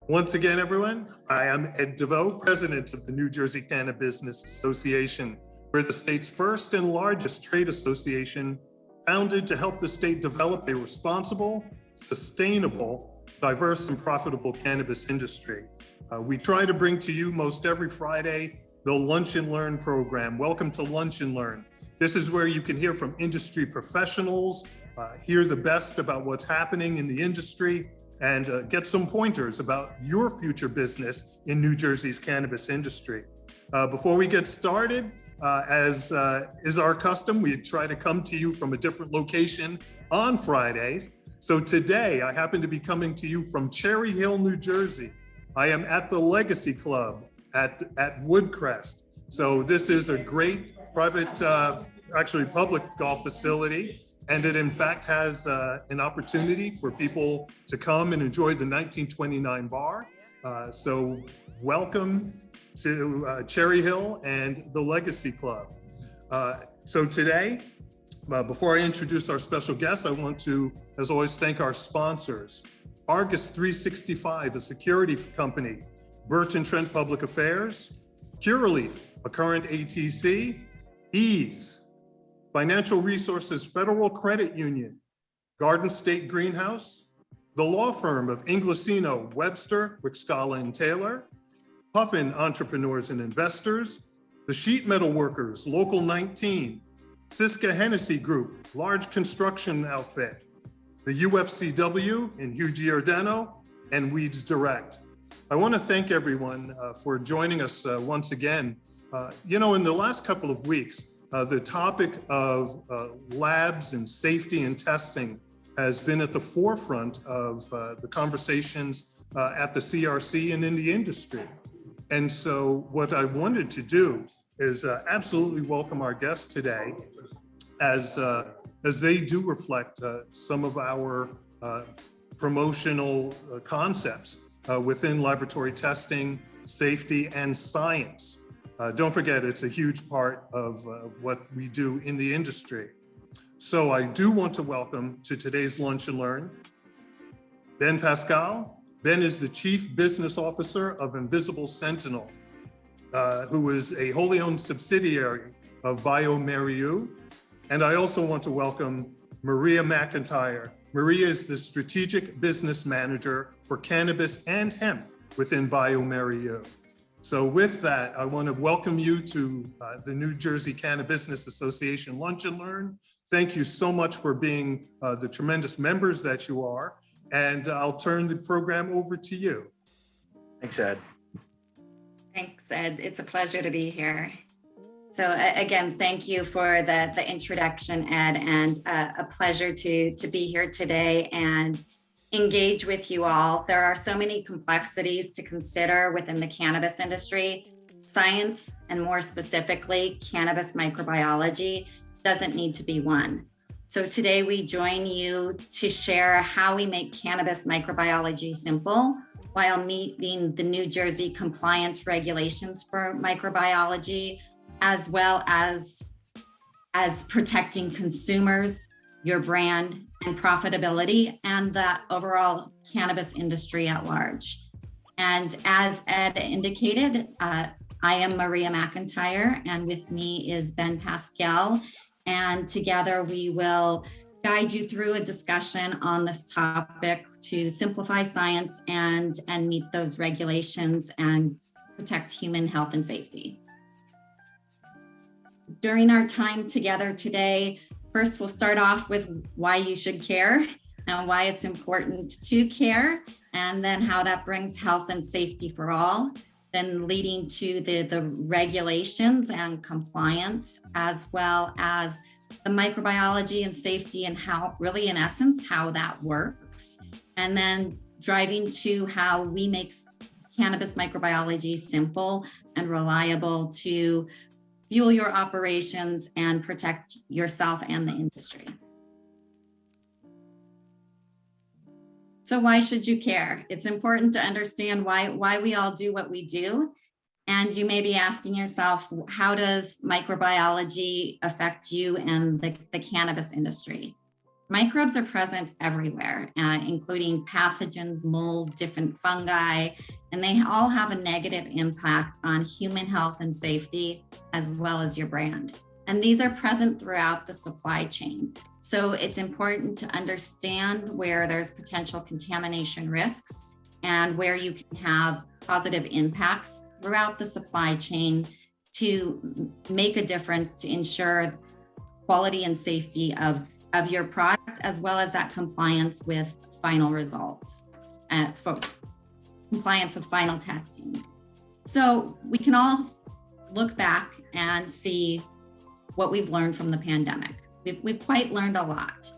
Once again, everyone, I am Ed DeVoe, president of the New Jersey CannaBusiness Association. We're the state's first and largest trade association, founded to help the state develop a responsible, sustainable, diverse, and profitable cannabis industry. We try to bring to you most every Friday the Lunch and Learn program. Welcome to Lunch and Learn. This is where you can hear from industry professionals, hear the best about what's happening in the industry, and get some pointers about your future business in New Jersey's cannabis industry. Before we get started, as is our custom, we try to come to you from a different location on Fridays. So today, I happen to be coming to you from Cherry Hill, New Jersey. I am at the Legacy Club at Woodcrest. So this is a great private, actually public golf facility. And it in fact has an opportunity for people to come and enjoy the 1929 bar. So welcome to Cherry Hill and the Legacy Club. So today, before I introduce our special guest, I want to, as always, thank our sponsors. Argus 365, a security company. Burton, Trent Public Affairs. Curaleaf, a current ATC. Eaze, Financial Resources Federal Credit Union, Garden State Greenhouse, the law firm of Inglesino, Webster, Wyciskala, and Taylor, Puffin Entrepreneurs and Investors, the Sheet Metal Workers, Local 19, Syska Hennessy Group, large construction outfit, the UFCW in Hugh Giordano, and Weeds Direct. I want to thank everyone for joining us once again. In the last couple of weeks, the topic of labs and safety and testing has been at the forefront of the conversations at the CRC and in the industry. And so what I wanted to do is absolutely welcome our guests today as they do reflect some of our promotional concepts within laboratory testing, safety, and science. Don't forget, it's a huge part of what we do in the industry. So I do want to welcome to today's Lunch and Learn, Ben Pascal. Ben is the Chief Business Officer of Invisible Sentinel, who is a wholly owned subsidiary of bioMérieux. And I also want to welcome Maria McIntyre. Maria is the Strategic Business Manager for Cannabis and Hemp within bioMérieux. So with that, I want to welcome you to the New Jersey CannaBusiness Association Lunch and Learn. Thank you so much for being the tremendous members that you are. And I'll turn the program over to you. Thanks, Ed. Thanks, Ed. It's a pleasure to be here. So again, thank you for the introduction, Ed, and a pleasure to be here today and engage with you all. There are so many complexities to consider within the cannabis industry. Science, and more specifically, cannabis microbiology, doesn't need to be one. So today we join you to share how we make cannabis microbiology simple while meeting the New Jersey compliance regulations for microbiology, as well as protecting consumers, your brand, and profitability, and the overall cannabis industry at large. And as Ed indicated, I am Maria McIntyre, and with me is Ben Pascal. And together we will guide you through a discussion on this topic to simplify science and meet those regulations and protect human health and safety. During our time together today, first, we'll start off with why you should care and why it's important to care, and then how that brings health and safety for all, then leading to the regulations and compliance, as well as the microbiology and safety and how, really in essence, how that works, and then driving to how we make cannabis microbiology simple and reliable to fuel your operations and protect yourself and the industry. So why should you care? It's important to understand why we all do what we do. And you may be asking yourself, how does microbiology affect you and the cannabis industry? Microbes are present everywhere, including pathogens, mold, different fungi, and they all have a negative impact on human health and safety, as well as your brand. And these are present throughout the supply chain. So it's important to understand where there's potential contamination risks and where you can have positive impacts throughout the supply chain to make a difference to ensure quality and safety of your product, as well as that compliance with final results, for compliance with final testing. So we can all look back and see what we've learned from the pandemic. We've quite learned a lot.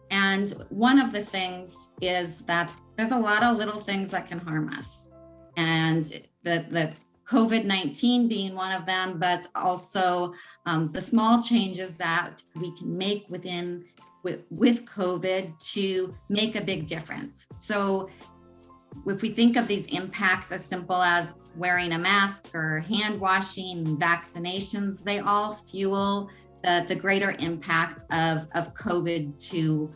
And one of the things is that there's a lot of little things that can harm us. And the COVID-19 being one of them, but also the small changes that we can make with COVID to make a big difference. So if we think of these impacts as simple as wearing a mask or hand washing, vaccinations, they all fuel the greater impact of COVID to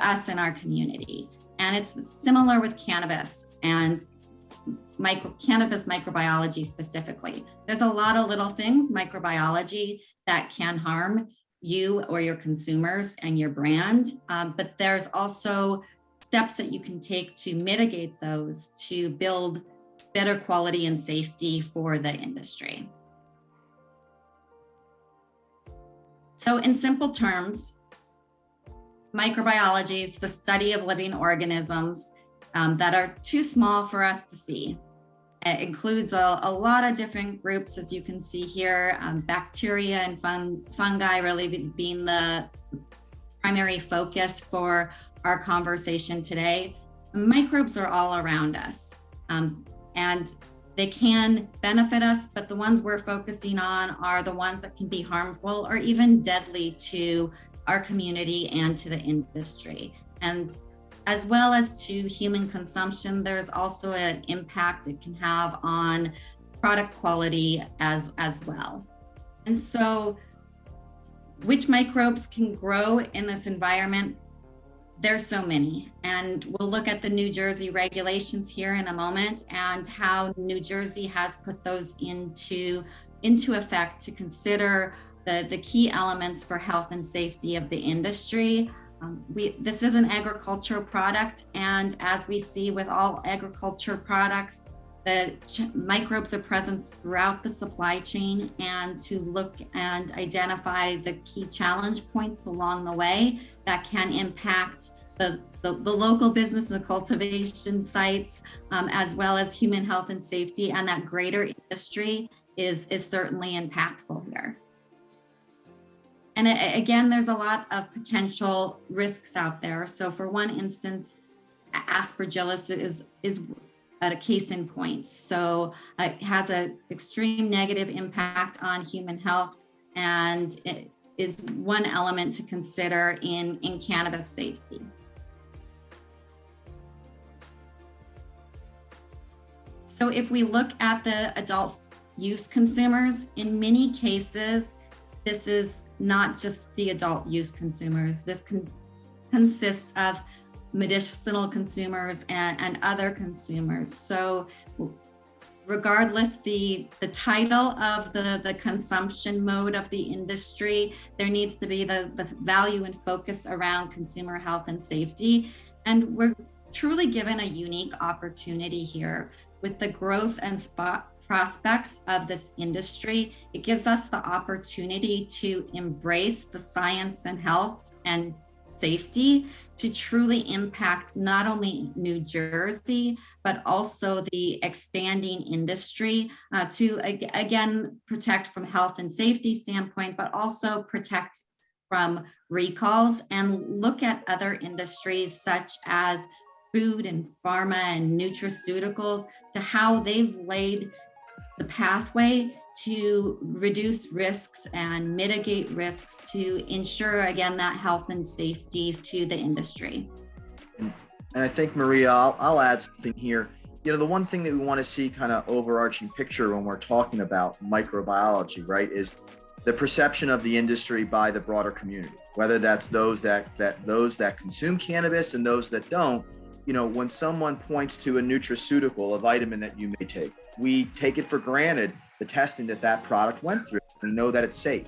us in our community. And it's similar with cannabis and cannabis microbiology specifically. There's a lot of little things, microbiology, that can harm you or your consumers and your brand, but there's also steps that you can take to mitigate those to build better quality and safety for the industry. So in simple terms, microbiology is the study of living organisms that are too small for us to see. It includes a lot of different groups, as you can see here, bacteria and fungi really being the primary focus for our conversation today. Microbes are all around us, and they can benefit us, but the ones we're focusing on are the ones that can be harmful or even deadly to our community and to the industry. And as well as to human consumption, there's also an impact it can have on product quality as well. And so which microbes can grow in this environment? There's so many. And we'll look at the New Jersey regulations here in a moment and how New Jersey has put those into effect to consider the key elements for health and safety of the industry. This is an agricultural product, and as we see with all agriculture products, the microbes are present throughout the supply chain, and to look and identify the key challenge points along the way that can impact the local business and the cultivation sites, as well as human health and safety, and that greater industry is certainly impactful here. And again, there's a lot of potential risks out there. So for one instance, Aspergillus is at a case in point. So it has an extreme negative impact on human health, and it is one element to consider in cannabis safety. So if we look at the adult use consumers, in many cases, this is not just the adult use consumers. This consists of medicinal consumers and other consumers. So regardless the title of the consumption mode of the industry, there needs to be the value and focus around consumer health and safety. And we're truly given a unique opportunity here with the growth and prospects of this industry. It gives us the opportunity to embrace the science and health and safety to truly impact not only New Jersey, but also the expanding industry to again protect from health and safety standpoint, but also protect from recalls and look at other industries such as food and pharma and nutraceuticals to how they've laid the pathway to reduce risks and mitigate risks to ensure, again, that health and safety to the industry. And I think, Maria, I'll add something here. You know, the one thing that we want to see kind of overarching picture when we're talking about microbiology, right, is the perception of the industry by the broader community, whether that's those that consume cannabis and those that don't. When someone points to a nutraceutical, a vitamin that you may take, we take it for granted the testing that product went through and know that it's safe.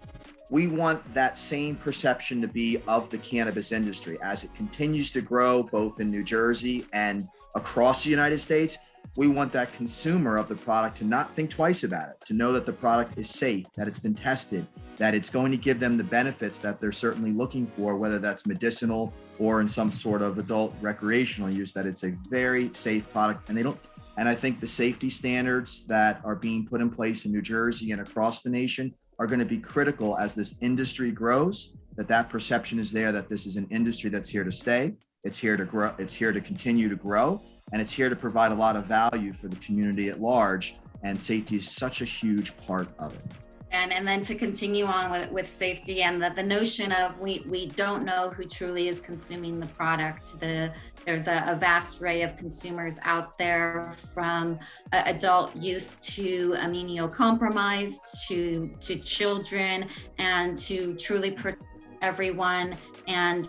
We want that same perception to be of the cannabis industry as it continues to grow, both in New Jersey and across the United States. We want that consumer of the product to not think twice about it, to know that the product is safe, that it's been tested, that it's going to give them the benefits that they're certainly looking for, whether that's medicinal or in some sort of adult recreational use, that it's a very safe product. And I think the safety standards that are being put in place in New Jersey and across the nation are going to be critical as this industry grows, that perception is there, that this is an industry that's here to stay. It's here to grow. It's here to continue to grow, and it's here to provide a lot of value for the community at large. And safety is such a huge part of it. And then to continue on with safety and the notion of we don't know who truly is consuming the product. There's a vast array of consumers out there, from adult use to immunocompromised to children, and to truly protect everyone and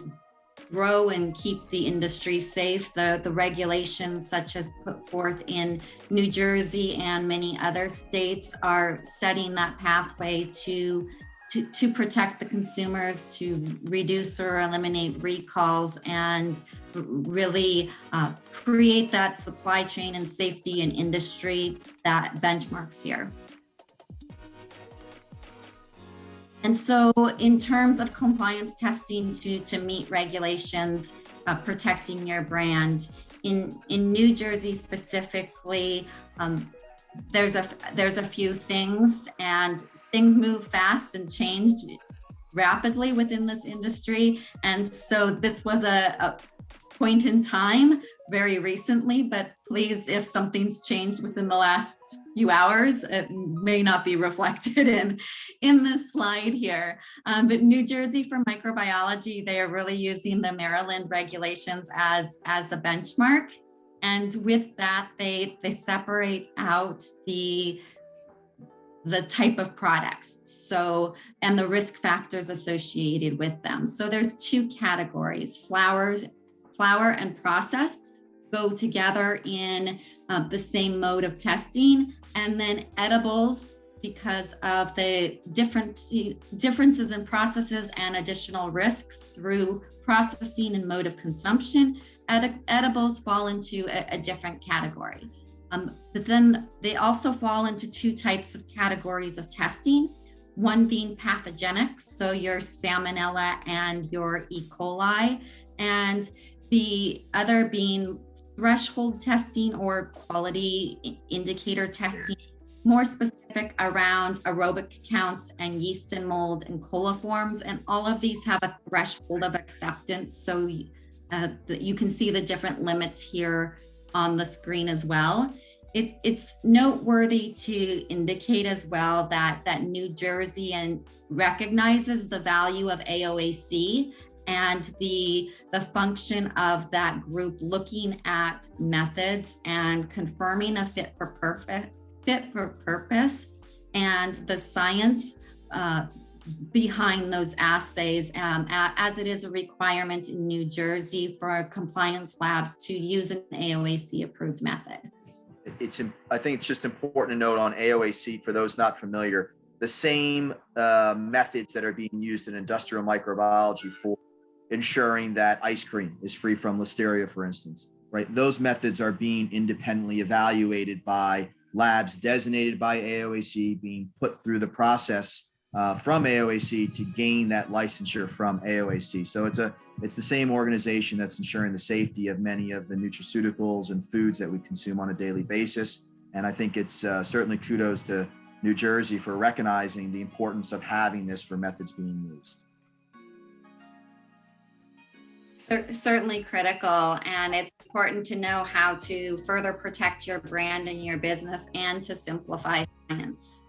grow and keep the industry safe. The regulations such as put forth in New Jersey and many other states are setting that pathway to protect the consumers, to reduce or eliminate recalls, and really create that supply chain and safety and industry that benchmarks here. And so in terms of compliance testing to meet regulations, protecting your brand, in New Jersey specifically, there's a few things, and things move fast and change rapidly within this industry. And so this was a point in time very recently, but please, if something's changed within the last few hours, it may not be reflected in this slide here. But New Jersey for microbiology, they are really using the Maryland regulations as a benchmark. And with that, they separate out the type of products, and the risk factors associated with them. So there's two categories: flour and processed go together in the same mode of testing, and then edibles, because of the differences in processes and additional risks through processing and mode of consumption, edibles fall into a different category. But then they also fall into two types of categories of testing, one being pathogenic, so your Salmonella and your E. coli, and the other being threshold testing or quality indicator testing, more specific around aerobic counts and yeast and mold and coliforms. And all of these have a threshold of acceptance. So you can see the different limits here on the screen as well. It's noteworthy to indicate as well that New Jersey recognizes the value of AOAC and the function of that group looking at methods and confirming a fit for purpose and the science behind those assays, as it is a requirement in New Jersey for compliance labs to use an AOAC approved method. I think it's just important to note on AOAC, for those not familiar, the same methods that are being used in industrial microbiology for ensuring that ice cream is free from listeria, for instance, right? Those methods are being independently evaluated by labs designated by AOAC, being put through the process from AOAC to gain that licensure from AOAC. So it's the same organization that's ensuring the safety of many of the nutraceuticals and foods that we consume on a daily basis. And I think it's certainly kudos to New Jersey for recognizing the importance of having this for methods being used. Certainly critical, and it's important to know how to further protect your brand and your business and to simplify science.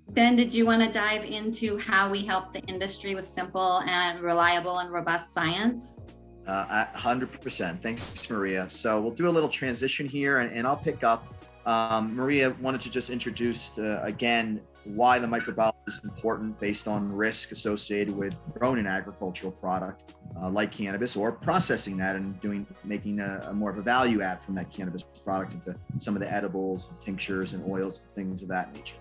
Ben, did you want to dive into how we help the industry with simple and reliable and robust science? 100%. Thanks, Maria. So we'll do a little transition here, and I'll pick up Maria wanted to just introduce again why the microbiology is important based on risk associated with growing an agricultural product like cannabis, or processing that and making a more of a value add from that cannabis product into some of the edibles, tinctures, and oils, things of that nature.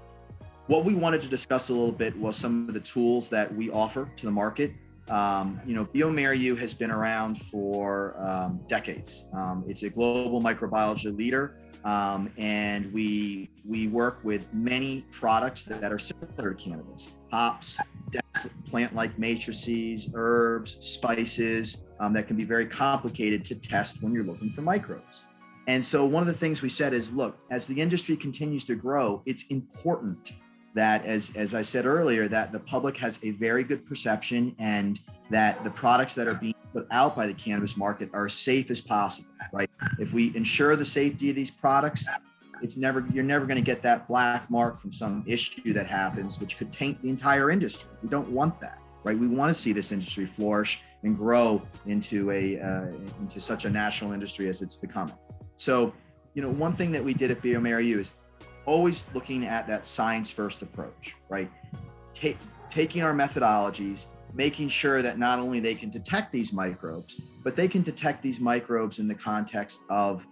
What we wanted to discuss a little bit was some of the tools that we offer to the market. bioMérieux has been around for decades. It's a global microbiology leader. And we work with many products that are similar to cannabis: hops, plant-like matrices, herbs, spices, that can be very complicated to test when you're looking for microbes. And so one of the things we said is, look, as the industry continues to grow, it's important that, as I said earlier, that the public has a very good perception and that the products that are being put out by the cannabis market are as safe as possible, right? If we ensure the safety of these products, you're never going to get that black mark from some issue that happens, which could taint the entire industry. We don't want that, right? We want to see this industry flourish and grow into into such a national industry as it's becoming. So, one thing that we did at bioMérieux is always looking at that science-first approach, right? Taking our methodologies, making sure that not only they can detect these microbes, but they can detect these microbes in the context of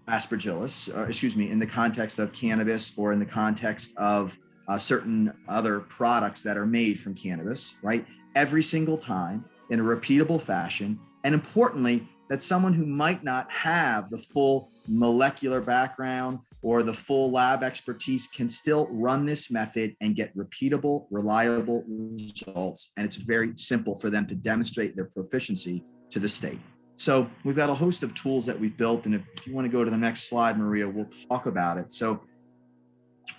in the context of cannabis, or in the context of certain other products that are made from cannabis, right? Every single time in a repeatable fashion. And importantly, that someone who might not have the full molecular background or the full lab expertise can still run this method and get repeatable, reliable results. And it's very simple for them to demonstrate their proficiency to the state. So we've got a host of tools that we've built. And if you want to go to the next slide, Maria, we'll talk about it. So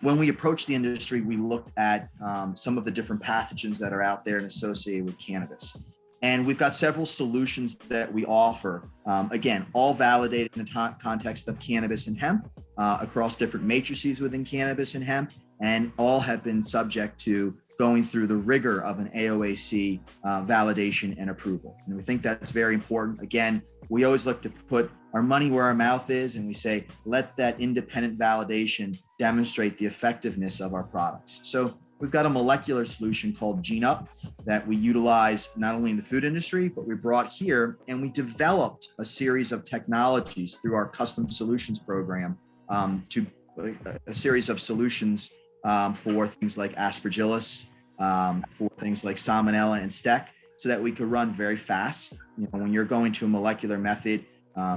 when we approached the industry, we looked at some of the different pathogens that are out there and associated with cannabis. And we've got several solutions that we offer, again, all validated in the context of cannabis and hemp, across different matrices within cannabis and hemp, and all have been subject to going through the rigor of an AOAC validation and approval. And we think that's very important. Again, we always look to put our money where our mouth is, and we say, let that independent validation demonstrate the effectiveness of our products. So we've got a molecular solution called GeneUp that we utilize not only in the food industry, but we brought here, and we developed a series of technologies through our custom solutions program, to a series of solutions for things like Aspergillus, for things like Salmonella and STEC, so that we could run very fast. When you're going to a molecular method,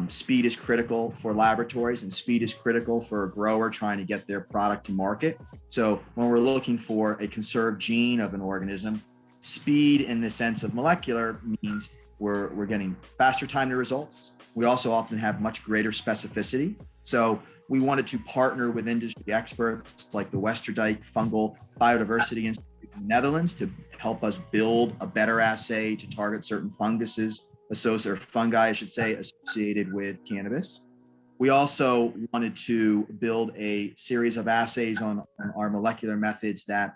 speed is critical for laboratories, and speed is critical for a grower trying to get their product to market. So when we're looking for a conserved gene of an organism, speed in the sense of molecular means we're getting faster time to results. We also often have much greater specificity. So we wanted to partner with industry experts like the Westerdijk Fungal Biodiversity Institute in the Netherlands to help us build a better assay to target certain funguses, fungi, associated with cannabis. We also wanted to build a series of assays on our molecular methods that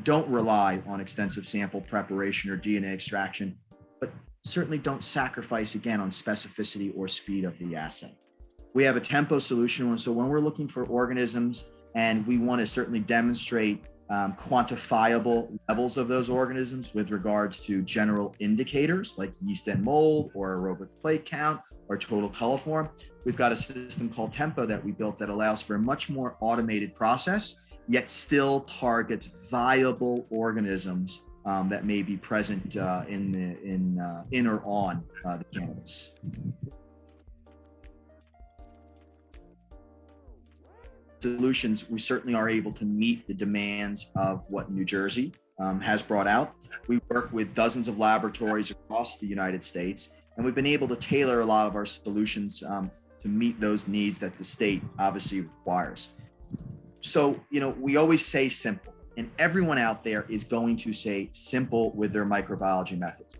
don't rely on extensive sample preparation or DNA extraction, but certainly don't sacrifice, again, on specificity or speed of the assay. We have a tempo solution. So when we're looking for organisms and we want to certainly demonstrate quantifiable levels of those organisms with regards to general indicators like yeast and mold, or aerobic plate count, or total coliform, we've got a system called Tempo that we built that allows for a much more automated process, yet still targets viable organisms that may be present in or on the cannabis. Solutions, we certainly are able to meet the demands of what New Jersey has brought out. We work with dozens of laboratories across the United States, and we've been able to tailor a lot of our solutions to meet those needs that the state obviously requires. So, we always say simple, and everyone out there is going to say simple with their microbiology methods.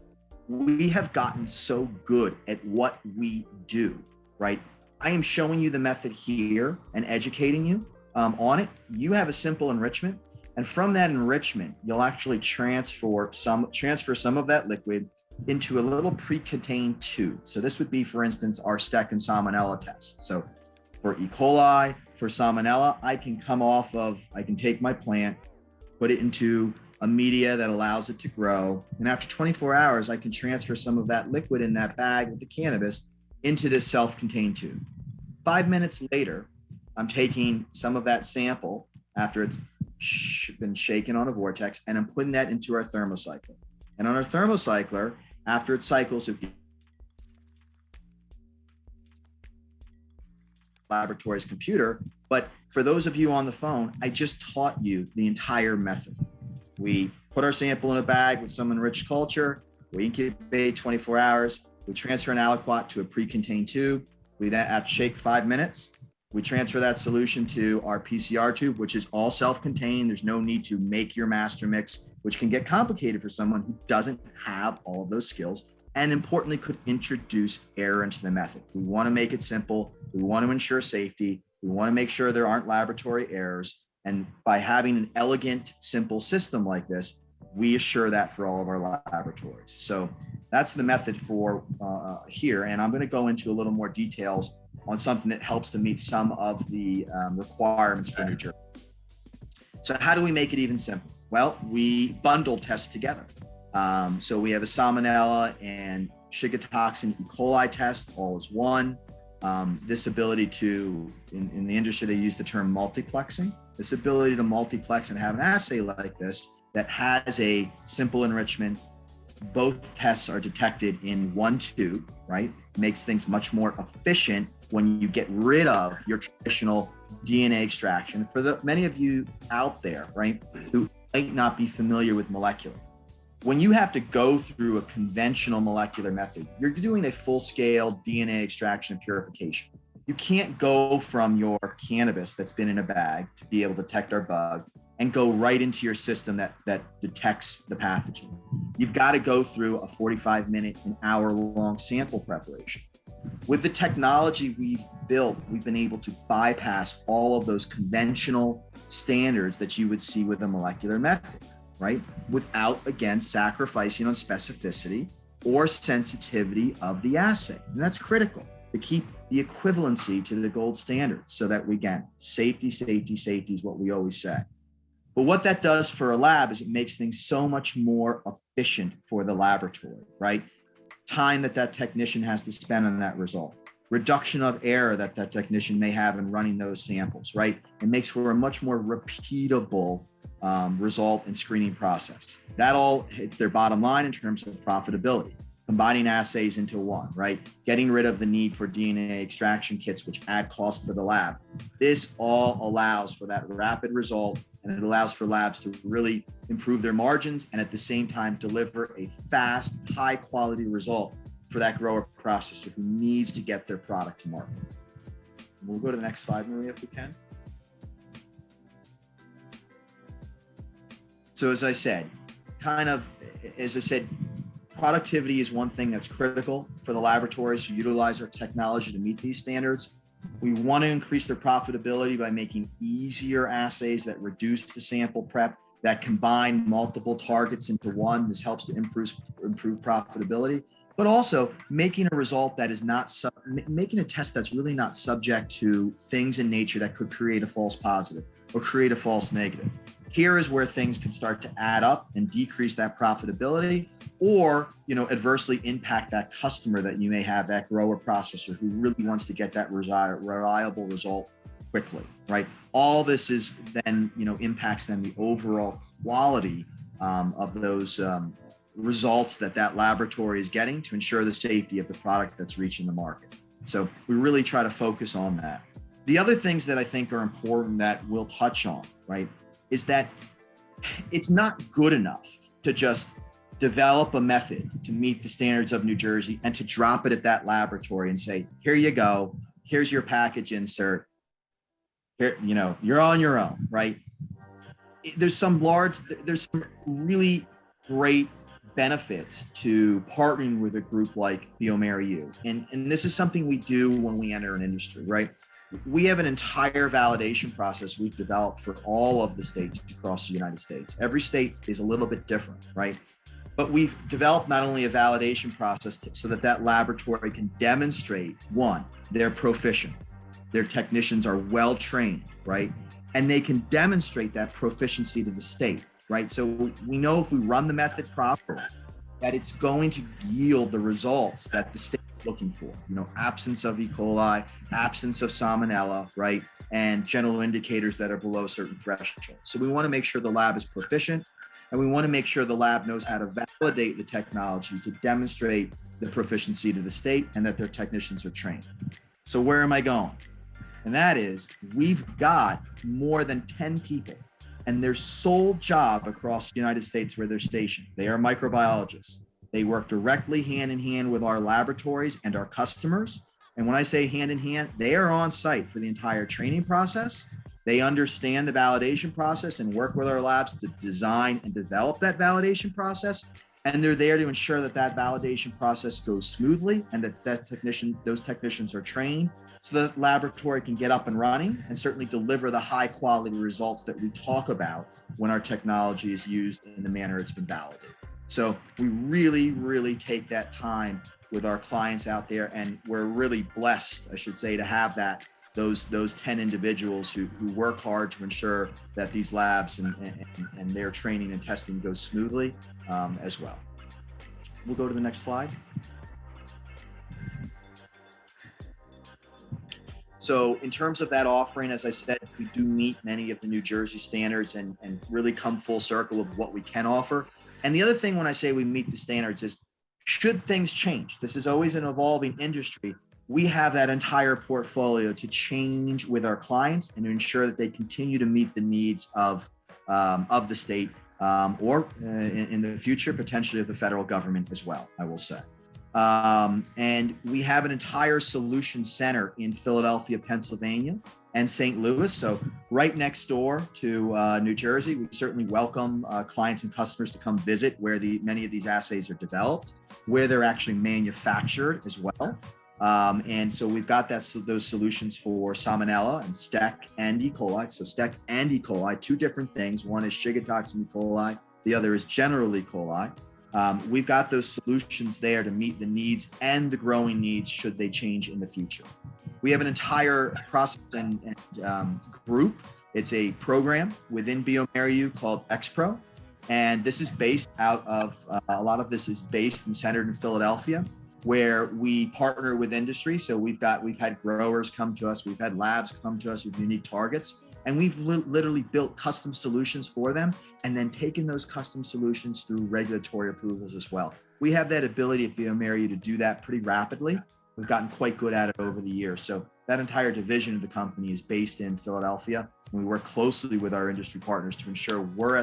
We have gotten so good at what we do, right? I am showing you the method here and educating you on it. You have a simple enrichment, and from that enrichment, you'll actually transfer some of that liquid into a little pre-contained tube. So this would be, for instance, our STEC and Salmonella test. So For E. coli, for Salmonella, I can take my plant, put it into a media that allows it to grow. And after 24 hours, I can transfer some of that liquid in that bag with the cannabis into this self-contained tube. 5 minutes later, I'm taking some of that sample after it's been shaken on a vortex, and I'm putting that into our thermocycler. And on our thermocycler, after it cycles, it laboratory's computer. But for those of you on the phone, I just taught you the entire method. We put our sample in a bag with some enriched culture, we incubate 24 hours, we transfer an aliquot to a pre-contained tube. We then have to shake 5 minutes. We transfer that solution to our PCR tube, which is all self-contained. There's no need to make your master mix, which can get complicated for someone who doesn't have all of those skills, and importantly, could introduce error into the method. We want to make it simple. We want to ensure safety. We want to make sure there aren't laboratory errors. And by having an elegant, simple system like this, we assure that for all of our laboratories. So that's the method for here. And I'm going to go into a little more details on something that helps to meet some of the requirements for New Jersey. So how do we make it even simpler? Well, we bundle tests together. So we have a Salmonella and Shiga toxin E. coli test all as one. This ability to, in the industry, they use the term multiplexing. This ability to multiplex and have an assay like this that has a simple enrichment. Both tests are detected in one tube, right? Makes things much more efficient when you get rid of your traditional DNA extraction. For the many of you out there, right, who might not be familiar with molecular, when you have to go through a conventional molecular method, you're doing a full-scale DNA extraction and purification. You can't go from your cannabis that's been in a bag to be able to detect our bug and go right into your system that detects the pathogen. You've got to go through a 45-minute, an hour-long sample preparation. With the technology we've built, we've been able to bypass all of those conventional standards that you would see with a molecular method, right? Without, again, sacrificing on specificity or sensitivity of the assay. And that's critical to keep the equivalency to the gold standard so that we, again, safety is what we always say. But what that does for a lab is it makes things so much more efficient for the laboratory, right? Time that technician has to spend on that result, reduction of error that technician may have in running those samples, right? It makes for a much more repeatable result and screening process. That all hits their bottom line in terms of profitability, combining assays into one, right? Getting rid of the need for DNA extraction kits, which add cost for the lab. This all allows for that rapid result, and it allows for labs to really improve their margins and at the same time deliver a fast, high quality result for that grower processor who needs to get their product to market. We'll go to the next slide, Maria, if we can. So as I said, productivity is one thing that's critical for the laboratories who utilize our technology to meet these standards. We want to increase their profitability by making easier assays that reduce the sample prep, that combine multiple targets into one. This helps to improve profitability, but also making a result that is not, making a test that's really not subject to things in nature that could create a false positive or create a false negative. Here is where things can start to add up and decrease that profitability, or, adversely impact that customer that you may have, that grower processor who really wants to get that reliable result quickly, right? All this is then, impacts then the overall quality of those results that laboratory is getting to ensure the safety of the product that's reaching the market. So we really try to focus on that. The other things that I think are important that we'll touch on, right, is that it's not good enough to just develop a method to meet the standards of New Jersey and to drop it at that laboratory and say, here you go, here's your package insert. Here, you're on your own, right? There's some really great benefits to partnering with a group like bioMérieux. And this is something we do when we enter an industry, right? We have an entire validation process we've developed for all of the states across the United States. Every state is a little bit different, right? But we've developed not only a validation process so that laboratory can demonstrate, one, they're proficient. their technicians are well trained, right? And they can demonstrate that proficiency to the state, right? So we know if we run the method properly, that it's going to yield the results that the state is looking for. Absence of E. coli, absence of Salmonella, right? And general indicators that are below certain thresholds. So we want to make sure the lab is proficient, and we want to make sure the lab knows how to validate the technology to demonstrate the proficiency to the state and that their technicians are trained. So where am I going? And that is, we've got more than 10 people, and their sole job across the United States where they're stationed, they are microbiologists. They work directly hand in hand with our laboratories and our customers. And when I say hand in hand, they are on site for the entire training process. They understand the validation process and work with our labs to design and develop that validation process. And they're there to ensure that that validation process goes smoothly and that those technicians are trained so that the laboratory can get up and running and certainly deliver the high quality results that we talk about when our technology is used in the manner it's been validated. So we really, really take that time with our clients out there, and we're really blessed, I should say, to have those 10 individuals who work hard to ensure that these labs and their training and testing goes smoothly as well. We'll go to the next slide. So in terms of that offering, as I said, we do meet many of the New Jersey standards and really come full circle of what we can offer. And the other thing when I say we meet the standards is, should things change, this is always an evolving industry, we have that entire portfolio to change with our clients and to ensure that they continue to meet the needs of the state or in the future, potentially of the federal government as well, I will say. And we have an entire solution center in Philadelphia, Pennsylvania, and St. Louis. So right next door to New Jersey. We certainly welcome clients and customers to come visit where many of these assays are developed, where they're actually manufactured as well. And so we've got those solutions for Salmonella and STEC and E. coli. So STEC and E. coli, two different things. One is Shiga toxin E. coli. The other is general E. coli. We've got those solutions there to meet the needs and the growing needs should they change in the future. We have an entire process and group. It's a program within bioMérieux called XPro. And this is based out of, a lot of this is based and centered in Philadelphia, where we partner with industry. So we've had growers come to us, we've had labs come to us with unique targets, and we've literally built custom solutions for them and then taken those custom solutions through regulatory approvals as well. We have that ability at bioMérieux to do that pretty rapidly. We've gotten quite good at it over the years. So that entire division of the company is based in Philadelphia. And we work closely with our industry partners to ensure we're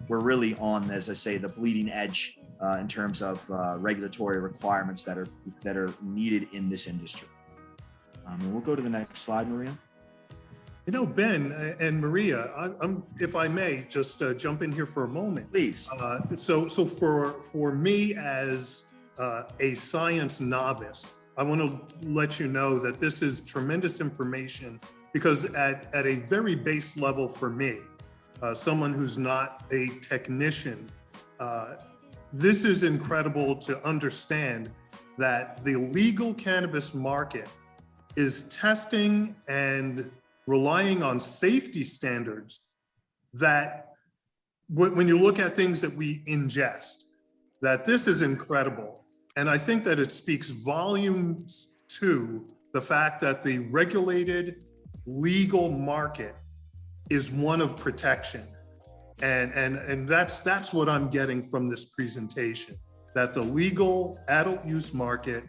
really on, as I say, the bleeding edge in terms of regulatory requirements that are needed in this industry. And we'll go to the next slide, Maria. Ben and Maria, if I may just jump in here for a moment. Please. So for me as a science novice, I want to let you know that this is tremendous information because at a very base level for me, someone who's not a technician, this is incredible to understand that the legal cannabis market is testing and relying on safety standards that when you look at things that we ingest, that this is incredible. And I think that it speaks volumes to the fact that the regulated legal market is one of protection. And that's what I'm getting from this presentation, that the legal adult use market,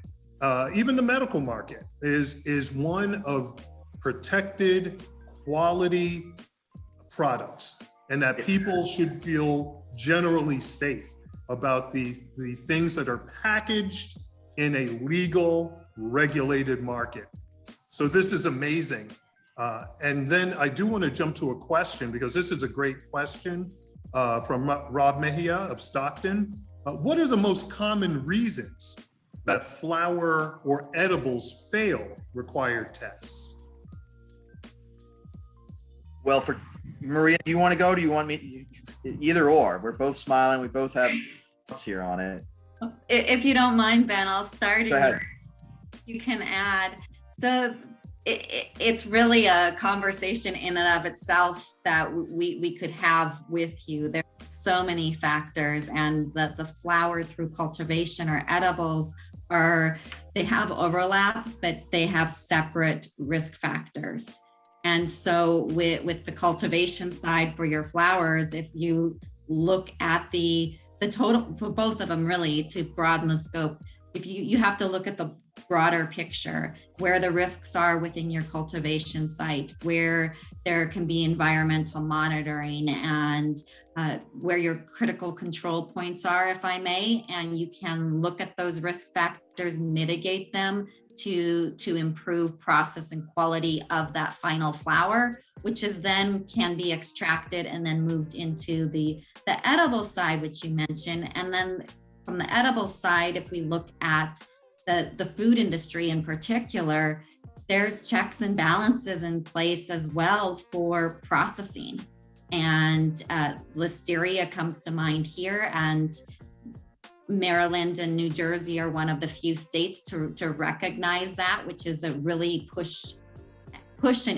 even the medical market, is one of protected quality products, and that people should feel generally safe about the things that are packaged in a legal, regulated market. So this is amazing. And then I do want to jump to a question, because this is a great question from Rob Mejia of Stockton. What are the most common reasons that flower or edibles fail required tests? Well, for Maria, do you want to go? Do you want me? Either or. We're both smiling. We both have thoughts here on it. If you don't mind, Ben, I'll start. Go ahead. You can add. So it's really a conversation in and of itself that we could have with you. There are so many factors, and the flower through cultivation or edibles they have overlap, but they have separate risk factors. And so with the cultivation side for your flowers, if you look at the total for both of them, really to broaden the scope, if you have to look at the broader picture, where the risks are within your cultivation site, where there can be environmental monitoring, and where your critical control points are, if I may, and you can look at those risk factors, mitigate them to improve process and quality of that final flower, which is then can be extracted and then moved into the edible side, which you mentioned. And then from the edible side, if we look at the food industry in particular, there's checks and balances in place as well for processing. And listeria comes to mind here, and Maryland and New Jersey are one of the few states to recognize that, which is a really push an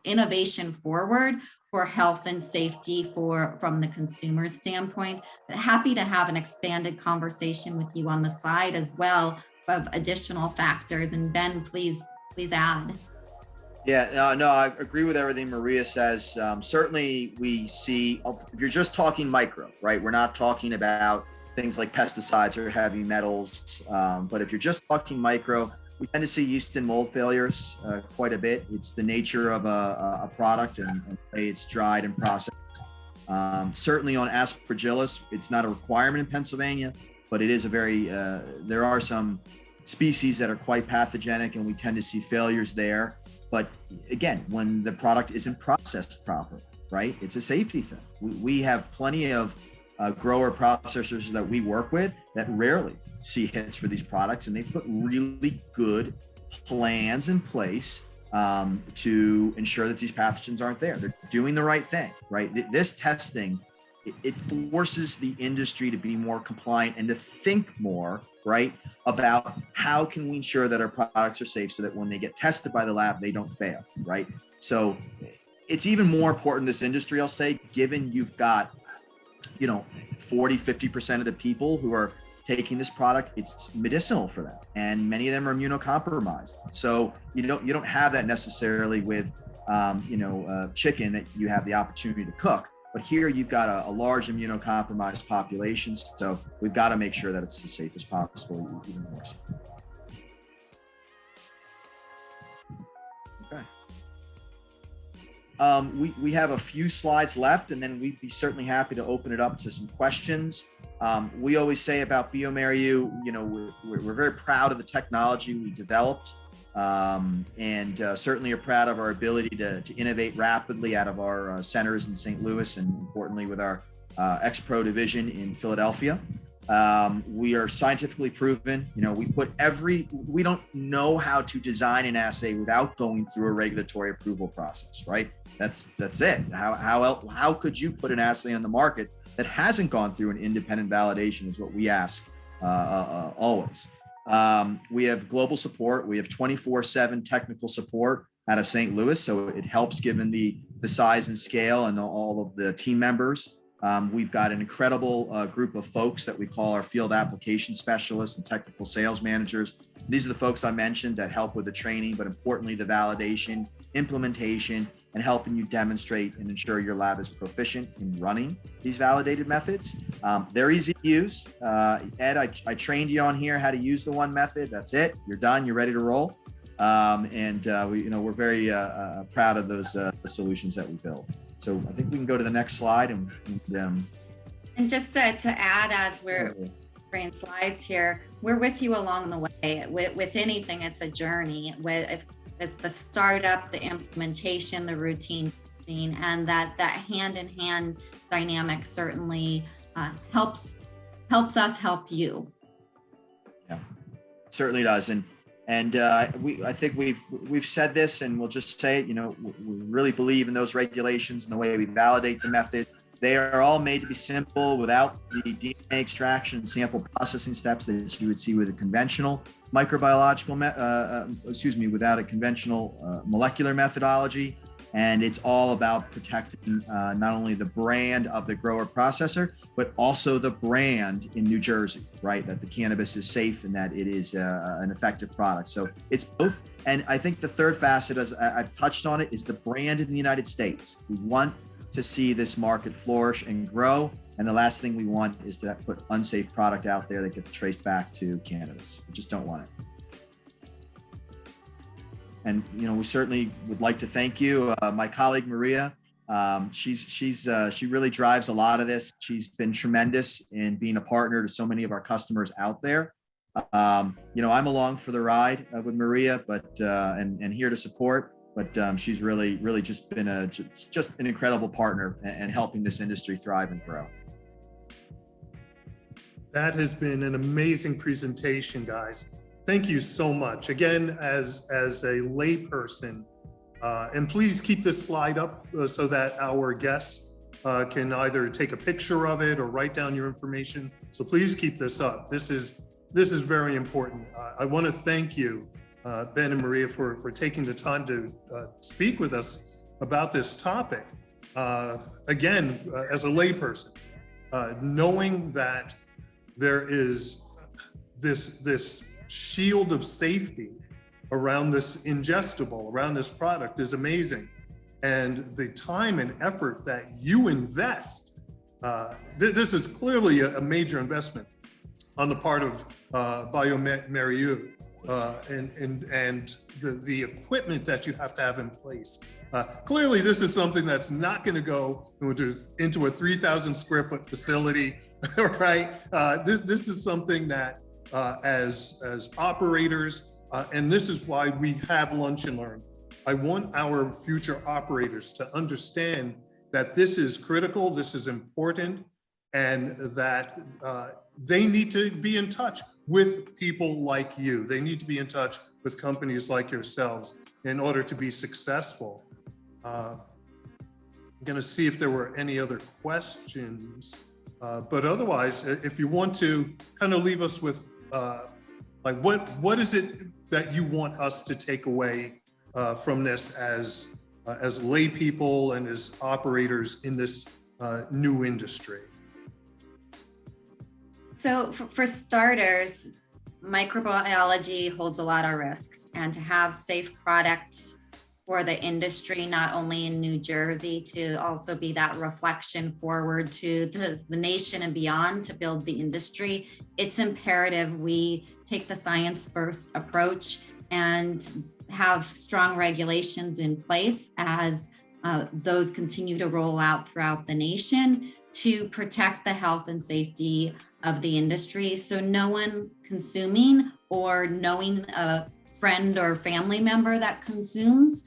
innovation forward for health and safety from the consumer standpoint. But happy to have an expanded conversation with you on the side as well of additional factors. And Ben, please add. Yeah, no, I agree with everything Maria says. Certainly we see, if you're just talking micro, right? We're not talking about things like pesticides or heavy metals. But if you're just talking micro, we tend to see yeast and mold failures quite a bit. It's the nature of a product and the way it's dried and processed. Certainly on Aspergillus, it's not a requirement in Pennsylvania, but it is a very, there are some species that are quite pathogenic, and we tend to see failures there. But again, when the product isn't processed properly, right? It's a safety thing. We have plenty of grower processors that we work with that rarely see hits for these products, and they put really good plans in place to ensure that these pathogens aren't there. They're doing the right thing, right? This testing, it forces the industry to be more compliant and to think more, right, about how can we ensure that our products are safe so that when they get tested by the lab, they don't fail, right? So it's even more important in this industry, I'll say, given you've got, 40, 50% of the people who are taking this product, it's medicinal for them. And many of them are immunocompromised. So you don't have that necessarily with, chicken that you have the opportunity to cook. But here you've got a large immunocompromised population. So we've got to make sure that it's as safe as possible, even more so. Okay. We have a few slides left, and then we'd be certainly happy to open it up to some questions. We always say about bioMérieux, we're very proud of the technology we developed, and certainly are proud of our ability to innovate rapidly out of our centers in St. Louis, and importantly with our X-Pro division in Philadelphia. We are scientifically proven. We don't know how to design an assay without going through a regulatory approval process, right? That's it. How could you put an assay on the market that hasn't gone through an independent validation is what we ask always. We have global support. We have 24/7 technical support out of St. Louis. So it helps given the size and scale and all of the team members. We've got an incredible group of folks that we call our field application specialists and technical sales managers. These are the folks I mentioned that help with the training, but importantly, the validation, implementation, and helping you demonstrate and ensure your lab is proficient in running these validated methods. They're easy to use. Ed, I trained you on here how to use the one method. That's it. You're done. You're ready to roll. We're very proud of those solutions that we build. So I think we can go to the next slide and just to add, as we're bringing slides here, we're with you along the way. With anything, it's a journey. With the startup, the implementation, the routine, and that hand-in-hand dynamic certainly helps us help you. Yeah, certainly does. And I think we've said this, and we'll just say it. We really believe in those regulations and the way we validate the method. They are all made to be simple without the DNA extraction sample processing steps that you would see with a conventional microbiological, without a conventional molecular methodology. And it's all about protecting not only the brand of the grower processor, but also the brand in New Jersey, right? That the cannabis is safe and that it is an effective product. So it's both. And I think the third facet, as I've touched on it, is the brand in the United States. We want to see this market flourish and grow. And the last thing we want is to put unsafe product out there that gets traced back to cannabis. We just don't want it. And we certainly would like to thank you, my colleague Maria. She really drives a lot of this. She's been tremendous in being a partner to so many of our customers out there. I'm along for the ride with Maria, but and here to support. But she's really just been just an incredible partner and helping this industry thrive and grow. That has been an amazing presentation, guys. Thank you so much. Again, as a layperson, and please keep this slide up so that our guests can either take a picture of it or write down your information. So please keep this up. This is very important. I want to thank you, Ben and Maria, for taking the time to speak with us about this topic. Again, as a layperson, knowing that there is this shield of safety around this ingestible, around this product is amazing. And the time and effort that you invest, this is clearly a major investment on the part of bioMérieux and the equipment that you have to have in place. Clearly, this is something that's not going to go into a 3,000 square foot facility, right? This is something that as operators, and this is why we have Lunch and Learn. I want our future operators to understand that this is critical, this is important, and that they need to be in touch with people like you. They need to be in touch with companies like yourselves in order to be successful. I'm going to see if there were any other questions, but otherwise, if you want to kind of leave us with what is it that you want us to take away from this as lay people and as operators in this new industry? So for starters, microbiology holds a lot of risks, and to have safe products for the industry, not only in New Jersey, to also be that reflection forward to the nation and beyond to build the industry, it's imperative we take the science first approach and have strong regulations in place as those continue to roll out throughout the nation to protect the health and safety of the industry. So no one consuming or knowing a friend or family member that consumes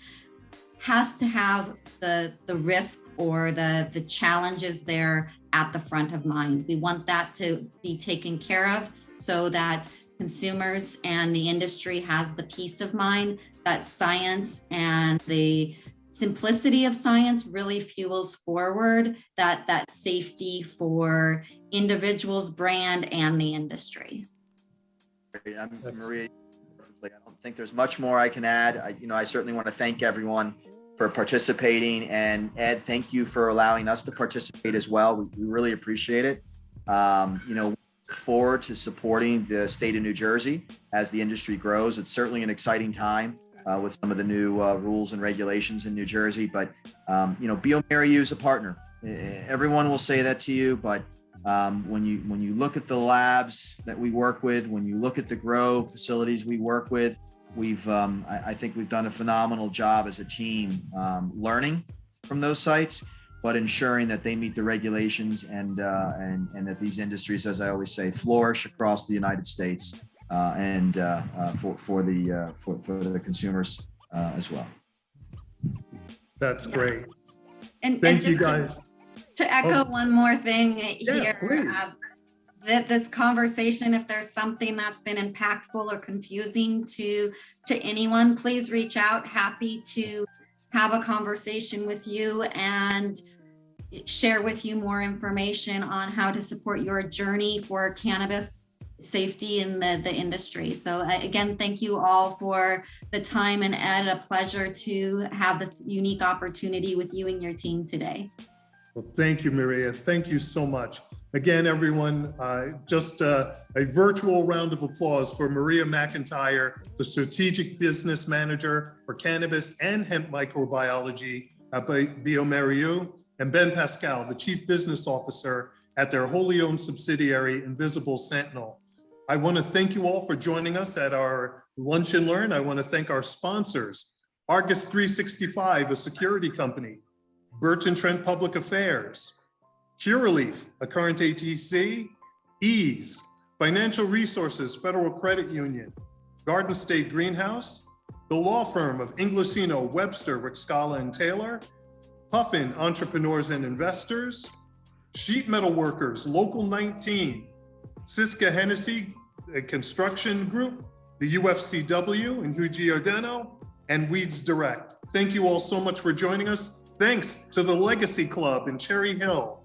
has to have the risk or the challenges there at the front of mind. We want that to be taken care of so that consumers and the industry has the peace of mind that science and the simplicity of science really fuels forward that safety for individuals, brand, and the industry. Maria, I don't think there's much more I can add. I certainly want to thank everyone for participating, and Ed, thank you for allowing us to participate as well. We really appreciate it. Look forward to supporting the state of New Jersey as the industry grows. It's certainly an exciting time with some of the new rules and regulations in New Jersey, but bioMérieux is a partner. Everyone will say that to you, but when you look at the labs that we work with, when you look at the grow facilities we work with, I think we've done a phenomenal job as a team learning from those sites, but ensuring that they meet the regulations and that these industries, as I always say, flourish across the United States and for the consumers as well. That's great. And thank you, guys. To echo one more thing here, please. This conversation, if there's something that's been impactful or confusing to anyone, please reach out. Happy to have a conversation with you. And share with you more information on how to support your journey for cannabis safety in the industry. So again, thank you all for the time, and Ed, a pleasure to have this unique opportunity with you and your team today. Well, thank you, Maria. Thank you so much. Again, everyone, just a virtual round of applause for Maria McIntyre, the Strategic Business Manager for Cannabis and Hemp Microbiology at bioMérieux, and Ben Pascal, the Chief Business Officer at their wholly owned subsidiary, Invisible Sentinel. I want to thank you all for joining us at our Lunch and Learn. I want to thank our sponsors, Argus 365, a security company, Burton, Trent Public Affairs, Curaleaf, a current ATC, Eaze, Financial Resources Federal Credit Union, Garden State Greenhouse, the law firm of Inglesino, Webster, Wyciskala, and Taylor, Puffin Entrepreneurs and Investors, Sheet Metal Workers, Local 19, Syska Hennessy Construction Group, the UFCW in Giordano, and Weeds Direct. Thank you all so much for joining us. Thanks to the Legacy Club in Cherry Hill,